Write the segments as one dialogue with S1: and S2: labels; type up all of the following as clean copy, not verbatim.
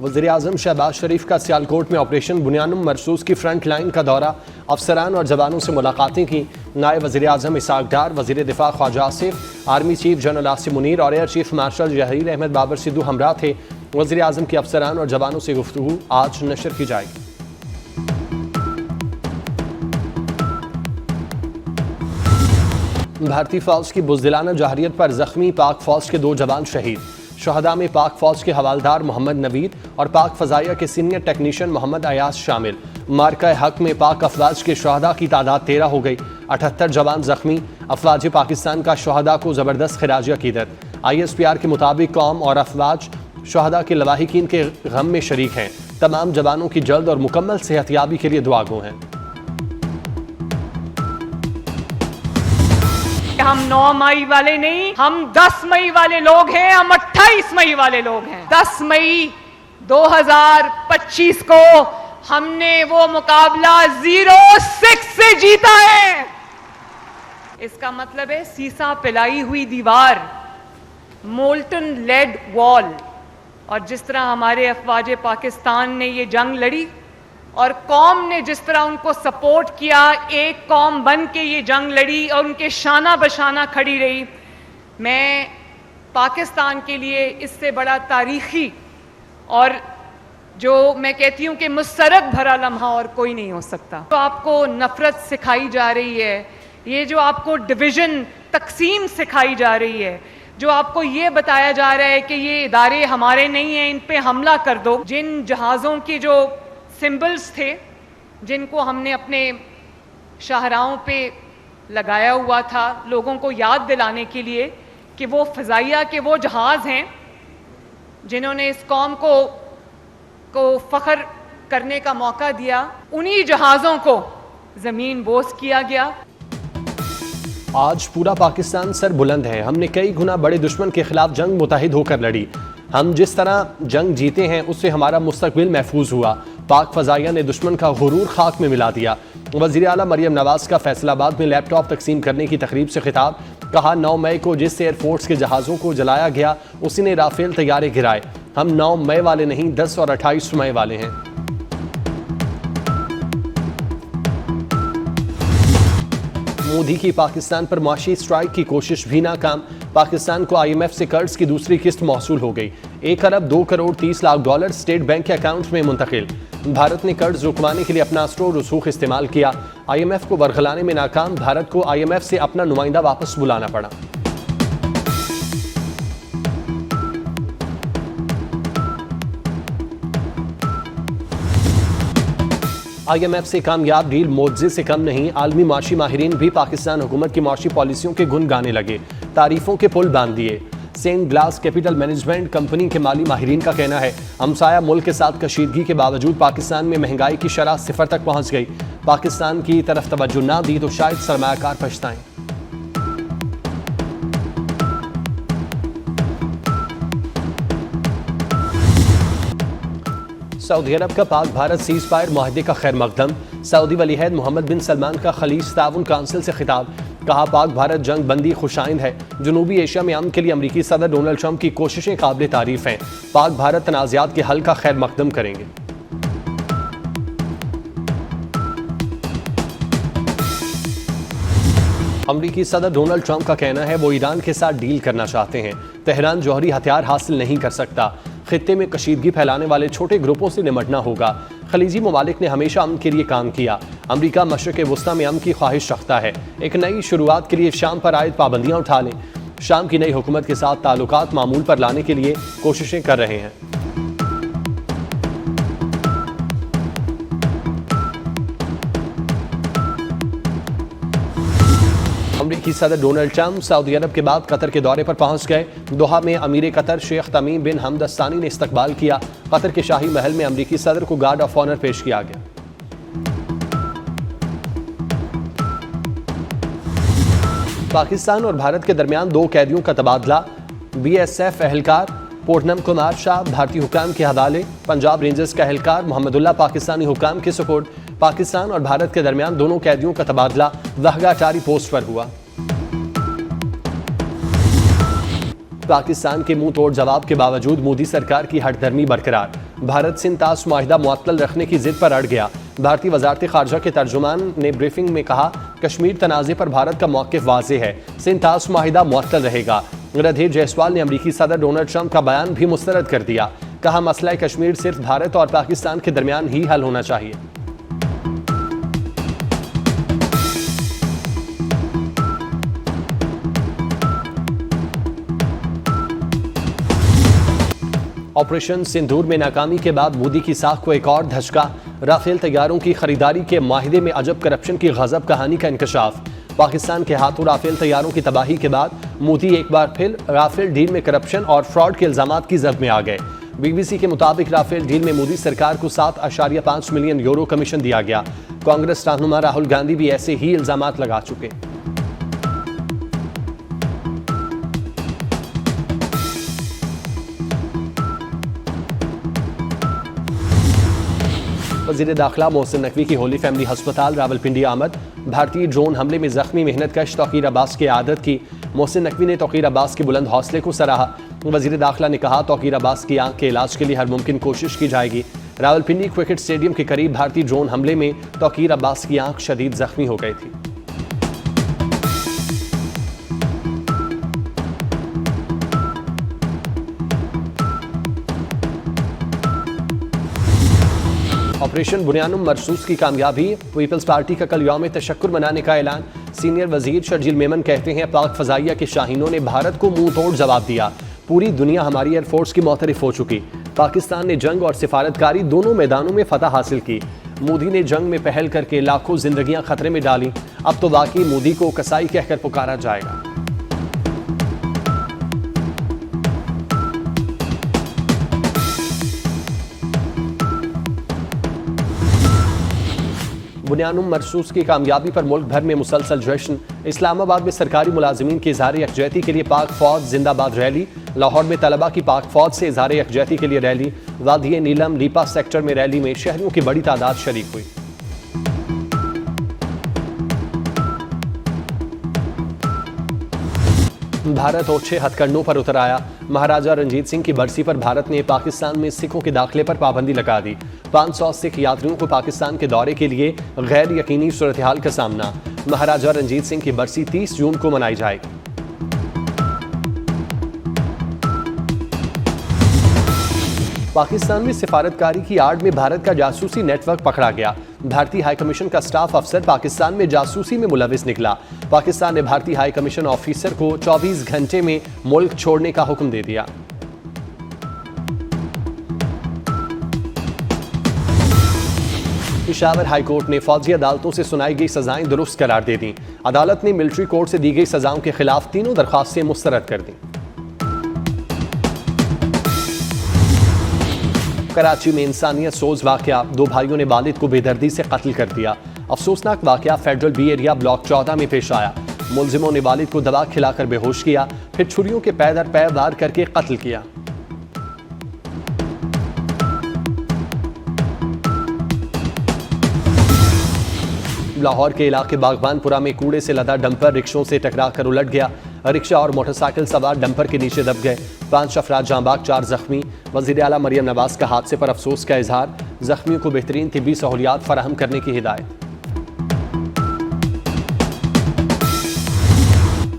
S1: वज़ीर-ए-आज़म शहबाज शरीफ का सियालकोट में ऑपरेशन बुनियानुम मरसूस की फ्रंट लाइन का दौरा, अफसरान और जवानों से मुलाकातें की। नायब वज़ीर-ए-आज़म इसाक डार, वज़ीर दिफा Khawaja Asif, army chief general Asim Munir और air chief marshal Zaheer Ahmed Babar Sidhu हमरा थे। वज़ीर-ए-आज़म की अफसरान और जवानों से गुफ्तगू आज नशर की जाएगी। भारतीय फौज की बुज़दिलाना जहरियत पर जख्मी पाक फौज के 2 जवान शहीद। शहदा में पाक फौज के हवालदार मोहम्मद नवीद और पाक फ़ज़ाइया के सीनियर टेक्नीशियन मोहम्मद अयाज शामिल। मार्का हक में पाक अफवाज के शहदा की तादाद 13 हो गई। 78 जवान जख्मी। अफवाज पाकिस्तान का शहदा को ज़बरदस्त खिराज अकीदत। ISPR के मुताबिक कौम और अफवाज शहदा के लवाहिकीन के गम में शरीक हैं। तमाम जवानों की जल्द और मुकम्मल सेहतयाबी के लिए दुआगो हैं।
S2: हम 9 मई वाले नहीं, हम 10 मई वाले लोग हैं, हम 28 मई वाले लोग हैं। 10 मई 2025 को हमने वो मुकाबला 0-6 से जीता है। इसका मतलब है सीसा पिलाई हुई दीवार, मोल्टन लेड वॉल। और जिस तरह हमारे अफवाज पाकिस्तान ने ये जंग लड़ी और कौम ने जिस तरह उनको सपोर्ट किया, एक कौम बन के ये जंग लड़ी और उनके शाना बशाना खड़ी रही, मैं पाकिस्तान के लिए इससे बड़ा तारीखी और जो मैं कहती हूँ कि मुसरत भरा लम्हा और कोई नहीं हो सकता। तो आपको नफरत सिखाई जा रही है, ये जो आपको डिवीज़न तकसीम सिखाई जा रही है, जो आपको ये बताया जा रहा है कि ये इदारे हमारे नहीं हैं, इन पे हमला कर दो। जिन जहाज़ों की जो सिंबल्स थे, जिनको हमने अपने शाहराहों पे लगाया हुआ था लोगों को याद दिलाने के लिए कि वो फ़ज़ाइया के वो जहाज़ हैं जिन्होंने इस कौम को फ़ख्र करने का मौका दिया, उन्हीं जहाज़ों को ज़मीन बोस किया गया।
S1: आज पूरा पाकिस्तान सर बुलंद है। हमने कई गुना बड़े दुश्मन के खिलाफ जंग मुतहिद होकर लड़ी। हम जिस तरह जंग जीते हैं उससे हमारा मुस्तकबिल महफूज हुआ। पाक फ़ज़ाइया ने दुश्मन का गुरूर खाक में मिला दिया। वज़ीर आला मरियम नवाज़ का फैसलाबाद में लैपटॉप तकसीम करने की तकरीब से खिताब। कहा 9 मई को जिस एयरफोर्स के जहाज़ों को जलाया गया उसी ने राफेल तैयारे गिराए। हम 9 मई वाले नहीं, 10 और 28 मई वाले हैं। मोदी की पाकिस्तान पर मुआशी स्ट्राइक की कोशिश भी नाकाम। पाकिस्तान को IMF से कर्ज की दूसरी किस्त मौसूल हो गई। 1 अरब 2 crore 30 lakh dollar state bank के अकाउंट में मुंतकिल। भारत ने कर्ज रुकवाने के लिए अपना अस्ट्रो रसूख इस्तेमाल किया। IMF को बरगलाने में नाकाम। भारत को IMF से अपना नुमाइंदा वापस बुलाना पड़ा। IMF से कामयाब डील मोज़े से कम नहीं। आलमी माशी माहिरीन भी पाकिस्तान हुकूमत की माशी पॉलिसियों के गुन गाने लगे। तारीफों के पुल बांध दिए। Saint Glass Capital Management Company के माली माहिरीन का कहना है हमसाया मुल्क के साथ कशीदगी के बावजूद पाकिस्तान में महंगाई की शरह 0 तक पहुंच गई। पाकिस्तान की तरफ तवज्जो ना दी तो शायद सरमायाकार पछताएं। सऊदी अरब का पाक भारत सीज फायर मुआहदे का खैर मकदम। सऊदी वलीअहद मोहम्मद बिन सलमान का खलीज ताउन काउंसिल से खिताब। कहा पाक भारत जंग बंदी खुशाइंद है। जनूबी एशिया में अमन के लिए अमरीकी सदर डोनाल्ड ट्रंप की कोशिशें काबिल तारीफ हैं। पाक भारत तनाज़ात के हल का खैर मकदम करेंगे। अमरीकी सदर डोनाल्ड ट्रंप का कहना है वो ईरान के साथ डील करना चाहते हैं। तेहरान जौहरी हथियार हासिल नहीं कर सकता। खित्ते में कशीदगी फैलाने वाले छोटे ग्रुपों से निमटना होगा। खलीजी ममालिक ने हमेशा अमन के लिए काम किया। अमरीका मशरक़ वस्ता में अमन की ख्वाहिश रखता है। एक नई शुरुआत के लिए शाम पर आयद पाबंदियां उठा लें। शाम की नई हुकूमत के साथ ताल्लुकात मामूल पर लाने के लिए कोशिशें कर रहे हैं। अमरीकी सदर डोनाल्ड ट्रंप सऊदी अरब के बाद कतर के दौरे पर पहुंच गए। दोहा में अमीर कतर शेख तमीम बिन हमद अल सानी ने इस्तकबाल किया। कतर के शाही महल में अमरीकी सदर को गार्ड ऑफ ऑनर पेश किया गया। पाकिस्तान और भारत के दरमियान 2 कैदियों का तबादला। BSF एहलकार पोर्टनम कुमार शाह भारतीय हुकाम के हवाले। पंजाब रेंजर्स का एहलकार मोहम्मदुल्लाह पाकिस्तानी हुकाम के सुपुर्द। पाकिस्तान और भारत के दरमियान दोनों कैदियों का तबादला वहगाटारी पोस्ट पर हुआ। पाकिस्तान के मुंह तोड़ जवाब के बावजूद मोदी सरकार की हठधर्मी बरकरार। भारत सिंध ताश माहिदा मुअत्तल रखने की जिद पर अड़ गया। भारतीय वजारत खारजा के तर्जुमान ने ब्रीफिंग में कहा, कश्मीर तनाज़े पर भारत का मौक़िफ़ वाज़ेह है, सिंध ताश माहिदा मुअत्तल रहेगा। रणधीर जायसवाल ने अमरीकी सदर डोनाल्ड ट्रंप का बयान भी मुस्तरद कर दिया। कहा, मसला कश्मीर सिर्फ भारत और पाकिस्तान के दरमियान ही हल होना चाहिए। ऑपरेशन सिंदूर में नाकामी के बाद मोदी की साख को एक और धचका। राफेल तैयारों की खरीदारी के माहिदे में अजब करप्शन की गजब कहानी का इंकशाफ। पाकिस्तान के हाथों राफेल तैयारों की तबाही के बाद मोदी एक बार फिर राफेल डील में करप्शन और फ्रॉड के इल्जामात की जद में आ गए। BBC के मुताबिक राफेल डील में मोदी सरकार को 7.5 मिलियन यूरो कमीशन दिया गया। कांग्रेस रहनुमा राहुल गांधी भी ऐसे ही इल्जामात लगा चुके। वज़ीर दाखिला मोहसिन नकवी की होली फैमिली अस्पताल रावलपिंडी आमद। भारतीय ड्रोन हमले में जख्मी मेहनतकश तौकीर अब्बास की आदत की। मोहसिन नकवी ने तौकीर अब्बास के बुलंद हौसले को सराहा। वज़ीर दाखिला ने कहा, तौकीर अब्बास की आंख के इलाज के लिए हर मुमकिन कोशिश की जाएगी। रावलपिंडी क्रिकेट स्टेडियम के करीब भारतीय ड्रोन हमले में तौकीर अब्बास की आंख शदीद जख्मी हो गई थी। ऑपरेशन बुनियानुम मरसूस की कामयाबी। पीपल्स पार्टी का कल यौम तशक्कुर मनाने का ऐलान। सीनियर वजीर शर्जील मेमन कहते हैं, पाक फजाइया के शाहीनों ने भारत को मुंह तोड़ जवाब दिया। पूरी दुनिया हमारी एयरफोर्स की मोतरिफ हो चुकी। पाकिस्तान ने जंग और सिफारतकारी दोनों मैदानों में फतह हासिल की। मोदी ने जंग में पहल करके लाखों जिंदगियां खतरे में डाली। अब तो वाकई मोदी को कसाई कहकर पुकारा जाएगा। बुनियानुम मरसूस की कामयाबी पर मुल्क भर में मुसलसल जश्न। इस्लामाबाद में सरकारी मुलाजिमीन की इज़हार यकजहती के लिए पाक फौज जिंदाबाद रैली। लाहौर में तलबा की पाक फौज से इज़हार यकजहती के लिए रैली। वादी नीलम लीपा सेक्टर में रैली में शहरियों की बड़ी तादाद शरीक हुई। भारत ओछे हथकंडों पर उतर आया। महाराजा रंजीत सिंह की बरसी पर भारत ने पाकिस्तान में सिखों के दाखिले पर पाबंदी लगा दी। 500 सिख यात्रियों को पाकिस्तान के दौरे के लिए गैर यकीनी सूरत हाल का सामना। महाराजा रंजीत सिंह की बरसी 30 जून को मनाई जाएगी। पाकिस्तान में सिफारतकारी की आड़ में भारत का जासूसी नेटवर्क पकड़ा गया। भारतीय हाई कमीशन का स्टाफ अफसर पाकिस्तान में जासूसी में मुलविस निकला। पाकिस्तान ने भारतीय हाई कमीशन ऑफिसर को 24 घंटे में मुल्क छोड़ने का हुक्म दे दिया। पेशावर हाई कोर्ट ने फौजी अदालतों से सुनाई गई सजाएं दुरुस्त करार दे दी। अदालत ने मिलिट्री कोर्ट से दी गई सजाओं के खिलाफ तीनों दरखास्तें मुस्तरद कर दी। कराची में इंसानियत सोज वाकया। 2 भाइयों ने वालिद को बेदर्दी से कत्ल कर दिया। अफसोसनाक वाकया फेडरल बी एरिया ब्लॉक 14 में पेश आया। मुलजिमों ने वालिद को दवा खिलाकर बेहोश किया, फिर छुरियों के पै दर पै वार करके कत्ल किया। लाहौर के इलाके बागबानपुरा में कूड़े से लदा डंपर रिक्शों से टकराकर उलट गया। रिक्शा और मोटरसाइकिल सवार डंपर के नीचे दब गए। 5 अफराद जांबाग, 4 जख्मी। वज़ीर आला मरियम नवाज का हादसे पर अफसोस का इजहार। जख्मियों को बेहतरीन तिब्बी सहूलियात फराहम करने की हिदायत।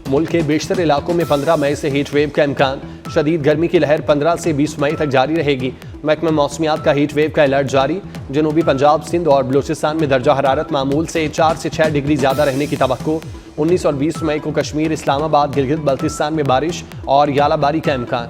S1: मुल्क के बेशतर इलाकों में 15 मई से हीट वेव का इम्कान। शदीद गर्मी की लहर 15 से 20 मई तक जारी रहेगी। महकमा मौसमियात का हीट वेव का अलर्ट जारी। जनूबी पंजाब, सिंध और बलूचिस्तान में दर्जा हरारत मामूल से 4 से 6 डिग्री ज़्यादा रहने की तवक्को। 19 और 20 मई को कश्मीर, इस्लामाबाद, गिलगित बल्तिस्तान में बारिश और यालाबारी का इम्कान।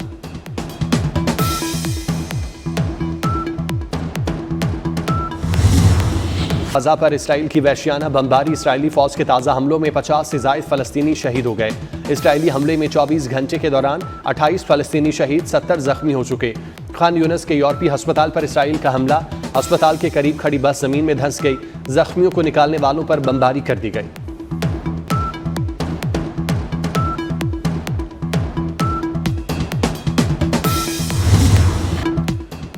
S1: ग़ज़ा पर इसराइल की वहशियाना बमबारी। इसराइली फौज के ताज़ा हमलों में 50 से ज़ायद फ़लस्तीनी शहीद हो गए। इसराइली हमले में 24 घंटे के दौरान 28 फ़लस्तीनी शहीद, 70 जख्मी हो चुके। खान यूनिस के यूरोपीय अस्पताल पर इसराइल का हमला। अस्पताल के करीब खड़ी बस ज़मीन में धंस गई। जख्मियों को निकालने वालों पर बमबारी कर दी गई।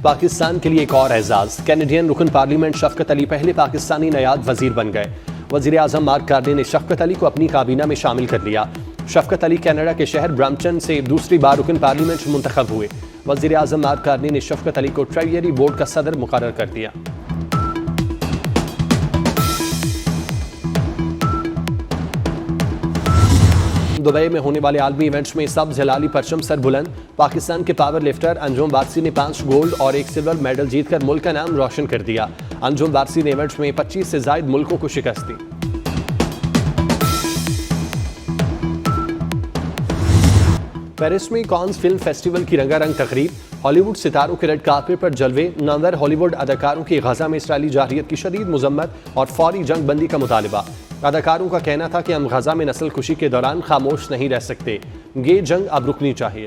S1: पाकिस्तान के लिए एक और एजाज। कैनेडियन रुकन पार्लियामेंट शफकत अली पहले पाकिस्तानी नायाब वजीर बन गए। वजीर आजम मार्क कार्ने ने शफकत अली को अपनी काबीना में शामिल कर लिया। शफकत अली कनाडा के शहर ब्रैम्पटन से दूसरी बार रुकन पार्लियामेंट मुंतखब हुए। वज़ीर आज़म मार्क कार्नी ने शफ़क़त अली को ट्रेजरी बोर्ड का सदर मुकर्रर कर दिया। दुबई में होने वाले आलमी इवेंट्स में सब्ज़ हिलाली परचम सर बुलंद। पाकिस्तान के पावर लिफ्टर अंजुम वारसी ने 5 गोल्ड और 1 सिल्वर मेडल जीतकर मुल्क का नाम रोशन कर दिया। अंजुम वारसी ने इवेंट्स में 25 से ज़ायद मुल्कों को शिकस्त दी। पेरिस में कांस फिल्म फेस्टिवल की रंगारंग तकरीब। हॉलीवुड सितारों के रेड कार्पेट पर जलवे। नामवर हॉलीवुड अदाकारों की गजा में इसराइली जारहियत की शदीद मुजम्मत और फौरी जंग बंदी का मुतालिबा। अदाकारों का कहना था कि हम गजा में नस्ल खुशी के दौरान खामोश नहीं रह सकते, ये जंग अब रुकनी चाहिए।